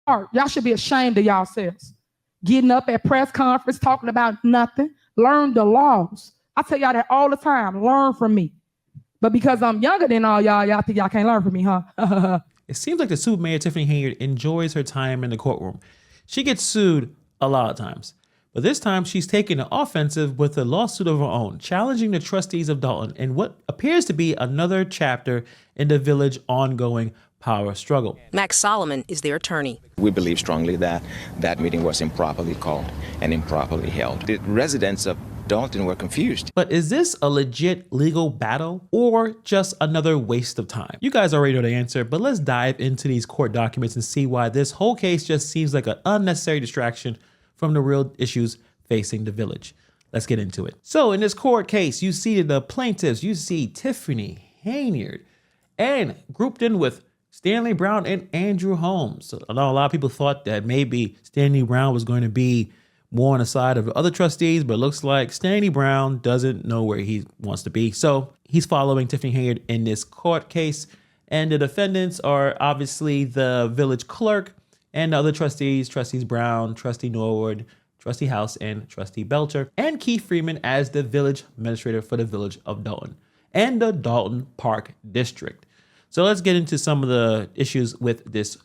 Y'all should be ashamed of yourselves. Getting up at press conference, talking about nothing. Learn the laws. I tell y'all that all the time. Learn from me. But because I'm younger than all y'all think y'all can't learn from me, huh? It seems like the super mayor, Tiffany Henyard, enjoys her time in the courtroom. She gets sued a lot of times. But this time, she's taking the offensive with a lawsuit of her own, challenging the trustees of Dalton in what appears to be another chapter in the village ongoing power struggle. Max Solomon is their attorney. We believe strongly that that meeting was improperly called and improperly held. The residents of Dalton were confused. But is this a legit legal battle or just another waste of time? You guys already know the answer, but let's dive into these court documents and see why this whole case just seems like an unnecessary distraction from the real issues facing the village. Let's get into it. So in this court case, you see the plaintiffs, you see Tiffany Henyard, and grouped in with Stanley Brown and Andrew Holmes. So I know a lot of people thought that maybe Stanley Brown was going to be more on the side of the other trustees, but it looks like Stanley Brown doesn't know where he wants to be. So he's following Tiffany Henyard in this court case. And the defendants are obviously the village clerk and the other trustees, Trustees Brown, Trustee Norwood, Trustee House, and Trustee Belcher, and Keith Freeman as the village administrator for the village of Dalton and the Dalton Park District. So let's get into some of the issues with this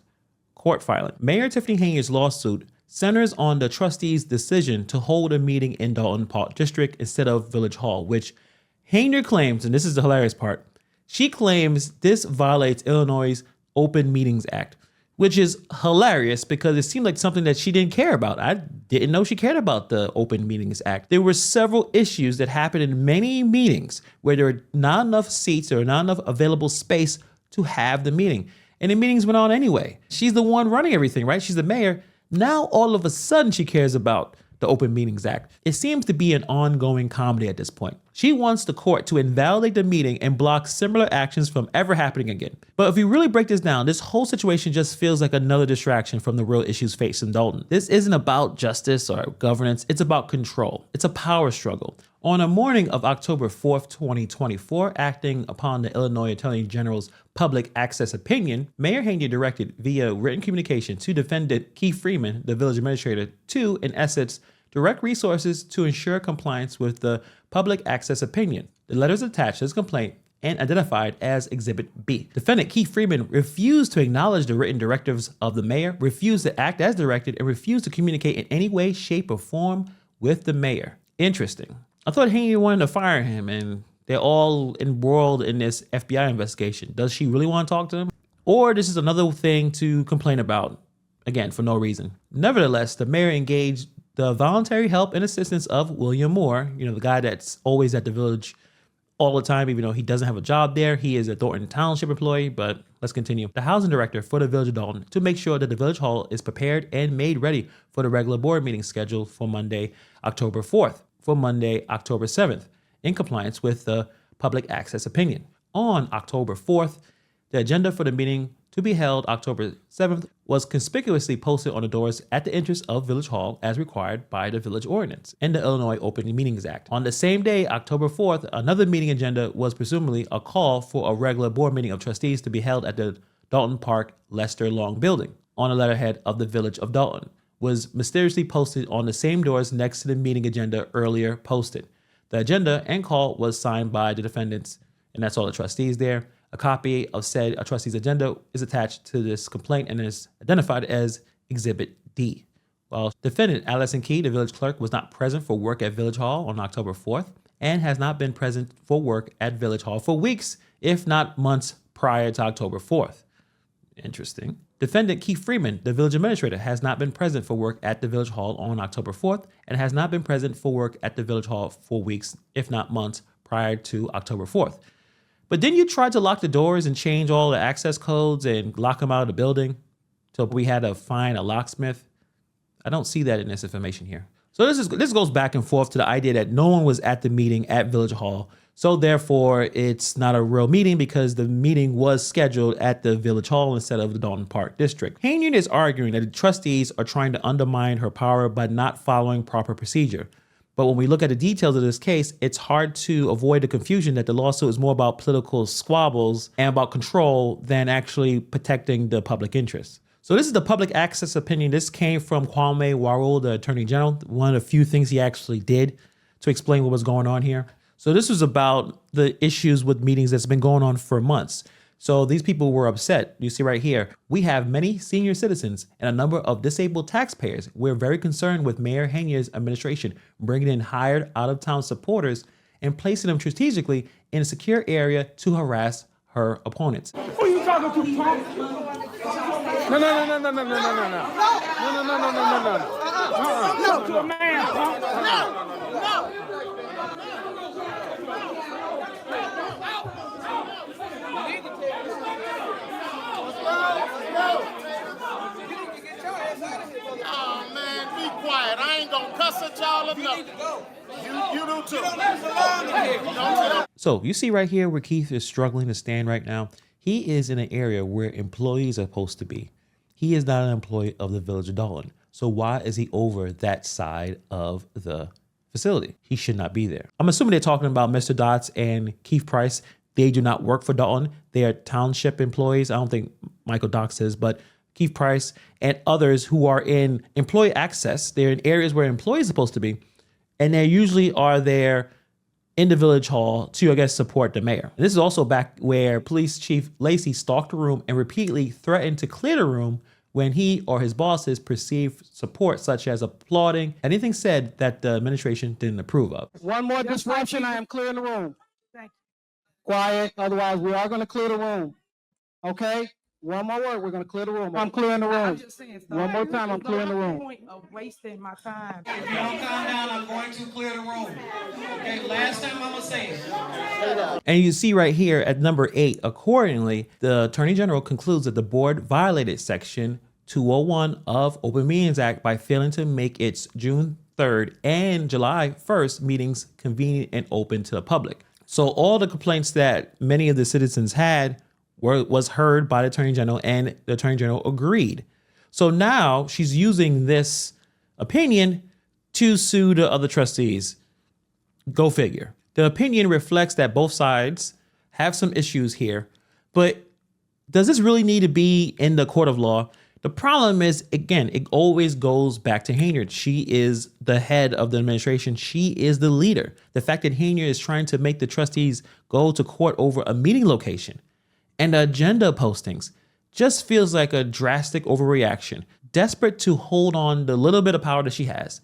court filing. Mayor Tiffany Henyard's lawsuit centers on the trustees' decision to hold a meeting in Dalton Park District instead of Village Hall, which Henyard claims, and this is the hilarious part, she claims this violates Illinois' Open Meetings Act, which is hilarious because it seemed like something that she didn't care about. I didn't know she cared about the Open Meetings Act. There were several issues that happened in many meetings where there were not enough seats or not enough available space to have the meeting. And the meetings went on anyway. She's the one running everything, right? She's the mayor. Now, all of a sudden, she cares about the Open Meetings Act. It seems to be an ongoing comedy at this point. She wants the court to invalidate the meeting and block similar actions from ever happening again. But if you really break this down, this whole situation just feels like another distraction from the real issues facing Dalton. This isn't about justice or governance. It's about control. It's a power struggle. On the morning of October 4th, 2024, acting upon the Illinois Attorney General's public access opinion, Mayor Henyard directed via written communication to defendant Keith Freeman, the village administrator, to, in essence, direct resources to ensure compliance with the public access opinion. The letter is attached to his complaint and identified as Exhibit B. Defendant Keith Freeman refused to acknowledge the written directives of the mayor, refused to act as directed, and refused to communicate in any way, shape, or form with the mayor. Interesting. I thought Henyard wanted to fire him, and they're all embroiled in this FBI investigation. Does she really want to talk to him? Or this is another thing to complain about, again, for no reason. Nevertheless, the mayor engaged the voluntary help and assistance of William Moore, the guy that's always at the village all the time, even though he doesn't have a job there. He is a Thornton Township employee, but let's continue. The housing director for the village of Dalton to make sure that the village hall is prepared and made ready for the regular board meeting scheduled for Monday, October 4th, for Monday, October 7th, in compliance with the public access opinion. On October 4th, the agenda for the meeting to be held October 7th was conspicuously posted on the doors at the entrance of Village Hall as required by the village ordinance and the Illinois Open Meetings Act. On the same day, October 4th, another meeting agenda was presumably a call for a regular board meeting of trustees to be held at the Dalton Park Lester Long building on the letterhead of the village of Dalton, was mysteriously posted on the same doors next to the meeting agenda earlier posted. The agenda and call was signed by the defendants, and that's all the trustees there. A copy of said trustee's agenda is attached to this complaint and is identified as Exhibit D. While defendant Allison Key, the village clerk, was not present for work at Village Hall on October 4th and has not been present for work at Village Hall for weeks, if not months, prior to October 4th. Interesting. Defendant Keith Freeman, the village administrator, has not been present for work at the Village Hall on October 4th and has not been present for work at the Village Hall for weeks, if not months, prior to October 4th. But didn't you try to lock the doors and change all the access codes and lock them out of the building so we had to find a locksmith? I don't see that in this information here. So this goes back and forth to the idea that no one was at the meeting at Village Hall. So therefore, it's not a real meeting because the meeting was scheduled at the Village Hall instead of the Dalton Park District. Henyard is arguing that the trustees are trying to undermine her power by not following proper procedure. But when we look at the details of this case, it's hard to avoid the confusion that the lawsuit is more about political squabbles and about control than actually protecting the public interest. So this is the public access opinion. This came from Kwame Warul, the Attorney General. One of the few things he actually did to explain what was going on here. So this was about the issues with meetings that's been going on for months. So these people were upset. You see right here, we have many senior citizens and a number of disabled taxpayers. We're very concerned with Mayor Henyard's administration bringing in hired out-of-town supporters and placing them strategically in a secure area to harass her opponents. Who you talking to, Tom? No. To a man, Tom. Oh man, be quiet. I ain't gonna cuss at y'all or nothing. You do too. So you see right here where Keith is struggling to stand right now. He is in an area where employees are supposed to be. He is not an employee of the Village of Dalton. So why is he over that side of the facility? He should not be there. I'm assuming they're talking about Mr. Dotts and Keith Price. They do not work for Dalton. They are township employees. I don't think Michael Dox is, but Keith Price and others who are in employee access. They're in areas where employees are supposed to be. And they usually are there in the village hall to, I guess, support the mayor. And this is also back where Police Chief Lacey stalked the room and repeatedly threatened to clear the room when he or his bosses perceived support, such as applauding anything said that the administration didn't approve of. One more disruption, I am clearing the room. Thank you. Quiet, otherwise we are gonna clear the room. Okay? One more word, we're gonna clear the room. I'm clearing the I'm room. just saying, One more time, I'm clearing the room. Point of wasting my time. If you don't calm down, I'm going to clear the room. Okay, last time I'm gonna say it. And you see right here at number 8, accordingly, the Attorney General concludes that the board violated Section 201 of Open Meetings Act by failing to make its June 3rd and July 1st meetings convenient and open to the public. So all the complaints that many of the citizens had was heard by the Attorney General, and the Attorney General agreed. So now she's using this opinion to sue the other trustees. Go figure. The opinion reflects that both sides have some issues here, but does this really need to be in the court of law? The problem is, again, it always goes back to Henyard. She is the head of the administration. She is the leader. The fact that Henyard is trying to make the trustees go to court over a meeting location and agenda postings just feels like a drastic overreaction, desperate to hold on the little bit of power that she has.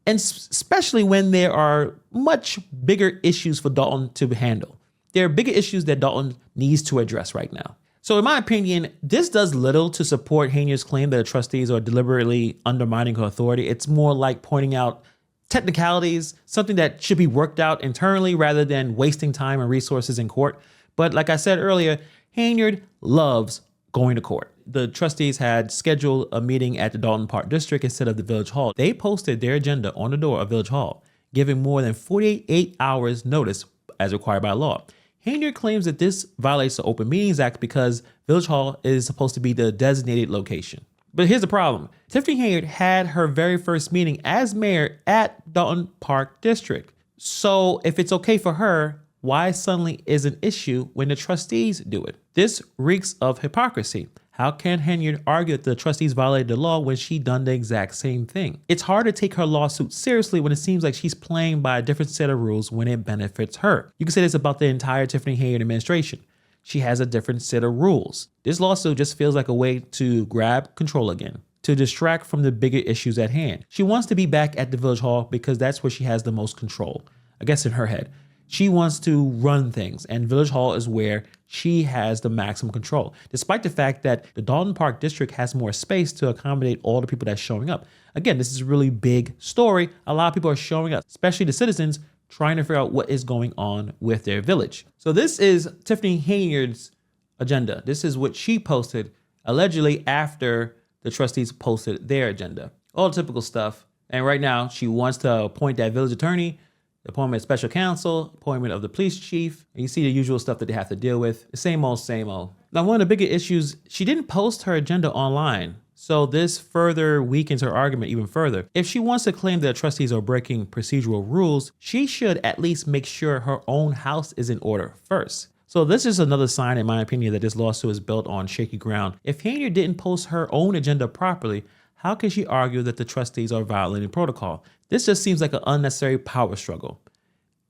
And especially when there are much bigger issues for Dalton to handle. There are bigger issues that Dalton needs to address right now. So in my opinion, this does little to support Henyard's claim that the trustees are deliberately undermining her authority. It's more like pointing out technicalities, something that should be worked out internally rather than wasting time and resources in court. But like I said earlier, Henyard loves going to court. The trustees had scheduled a meeting at the Dalton Park District instead of the Village Hall. They posted their agenda on the door of Village Hall, giving more than 48 hours notice as required by law. Henyard claims that this violates the Open Meetings Act because Village Hall is supposed to be the designated location. But here's the problem. Tiffany Henyard had her very first meeting as mayor at Dalton Park District. So if it's okay for her, why suddenly is an issue when the trustees do it? This reeks of hypocrisy. How can Henyard argue that the trustees violated the law when she done the exact same thing? It's hard to take her lawsuit seriously when it seems like she's playing by a different set of rules when it benefits her. You can say this about the entire Tiffany Henyard administration. She has a different set of rules. This lawsuit just feels like a way to grab control again, to distract from the bigger issues at hand. She wants to be back at the Village Hall because that's where she has the most control, I guess in her head. She wants to run things, and Village Hall is where she has the maximum control, despite the fact that the Dalton Park District has more space to accommodate all the people that's showing up. Again, this is a really big story. A lot of people are showing up, especially the citizens, trying to figure out what is going on with their village. So this is Tiffany Henyard's agenda. This is what she posted allegedly after the trustees posted their agenda. All the typical stuff. And right now, she wants to appoint that village attorney, the appointment of special counsel, appointment of the police chief. And you see the usual stuff that they have to deal with. The same old, same old. Now, one of the bigger issues, she didn't post her agenda online. So this further weakens her argument even further. If she wants to claim that trustees are breaking procedural rules, she should at least make sure her own house is in order first. So this is another sign, in my opinion, that this lawsuit is built on shaky ground. If Henyard didn't post her own agenda properly, how can she argue that the trustees are violating protocol? This just seems like an unnecessary power struggle.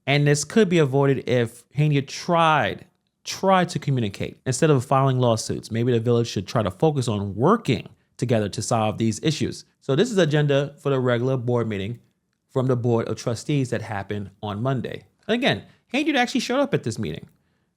And this could be avoided if Henyard tried to communicate. Instead of filing lawsuits, maybe the village should try to focus on working together to solve these issues. So this is agenda for the regular board meeting from the Board of Trustees that happened on Monday. And again, Henyard actually showed up at this meeting,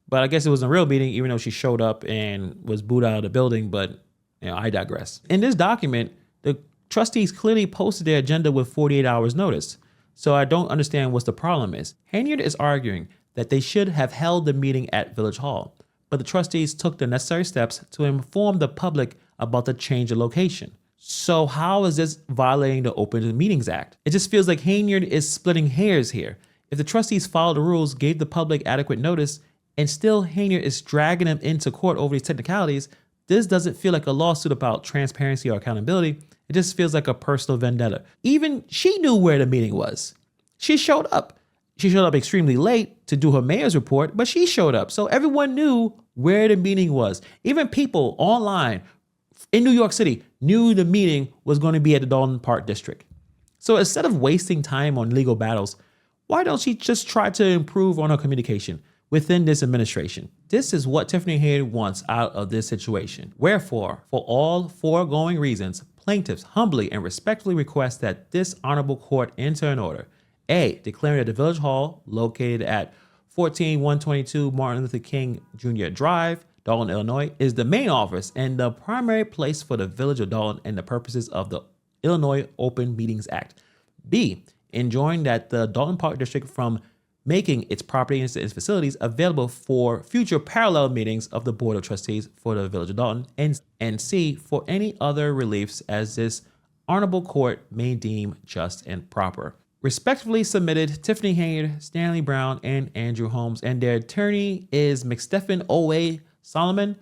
but I guess it was a real meeting, even though she showed up and was booed out of the building, but I digress. In this document, the trustees clearly posted their agenda with 48 hours notice. So I don't understand what the problem is. Henyard is arguing that they should have held the meeting at Village Hall, but the trustees took the necessary steps to inform the public about the change of location. So how is this violating the Open Meetings Act? It just feels like Henyard is splitting hairs here. If the trustees followed the rules, gave the public adequate notice, and still Henyard is dragging them into court over these technicalities, this doesn't feel like a lawsuit about transparency or accountability. It just feels like a personal vendetta. Even she knew where the meeting was. She showed up. She showed up extremely late to do her mayor's report, but she showed up. So everyone knew where the meeting was. Even people online in New York City knew the meeting was going to be at the Dalton Park District. So instead of wasting time on legal battles, why don't she just try to improve on her communication within this administration? This is what Tiffany Henyard wants out of this situation. Wherefore, for all foregoing reasons, plaintiffs humbly and respectfully request that this honorable court enter an order. A, declaring that the Village Hall, located at 14122 Martin Luther King Jr. Drive, Dalton, Illinois, is the main office and the primary place for the Village of Dalton and the purposes of the Illinois Open Meetings Act. B, enjoining that the Dalton Park District from making its property and its facilities available for future parallel meetings of the Board of Trustees for the Village of Dalton, and C, for any other reliefs as this honorable court may deem just and proper. Respectfully submitted, Tiffany Henyard, Stanley Brown, and Andrew Holmes, and their attorney is McStephen O.A. Solomon,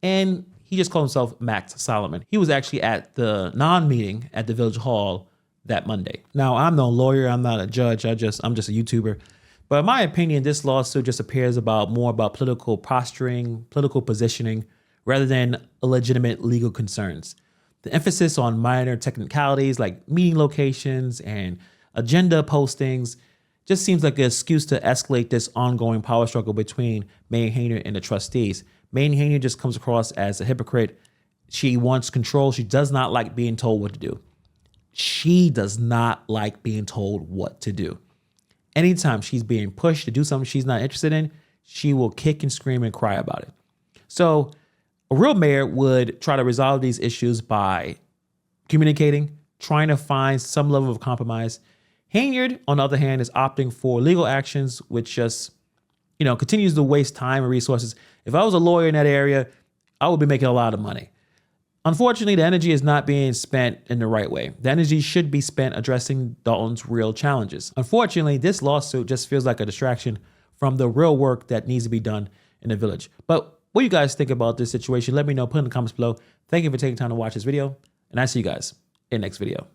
and he just called himself Max Solomon. He was actually at the non-meeting at the Village Hall that Monday. Now, I'm no lawyer, I'm not a judge, I'm just a YouTuber. But in my opinion, this lawsuit just appears more about political posturing, political positioning, rather than legitimate legal concerns. The emphasis on minor technicalities like meeting locations and agenda postings just seems like an excuse to escalate this ongoing power struggle between Mayor Henyard and the trustees. Mayor Henyard just comes across as a hypocrite. She wants control. She does not like being told what to do. She does not like being told what to do. Anytime she's being pushed to do something she's not interested in, she will kick and scream and cry about it. So a real mayor would try to resolve these issues by communicating, trying to find some level of compromise. Henyard, on the other hand, is opting for legal actions, which just, continues to waste time and resources. If I was a lawyer in that area, I would be making a lot of money. Unfortunately, the energy is not being spent in the right way. The energy should be spent addressing Dalton's real challenges. Unfortunately, this lawsuit just feels like a distraction from the real work that needs to be done in the village. But what do you guys think about this situation? Let me know, put in the comments below. Thank you for taking time to watch this video, and I see you guys in the next video.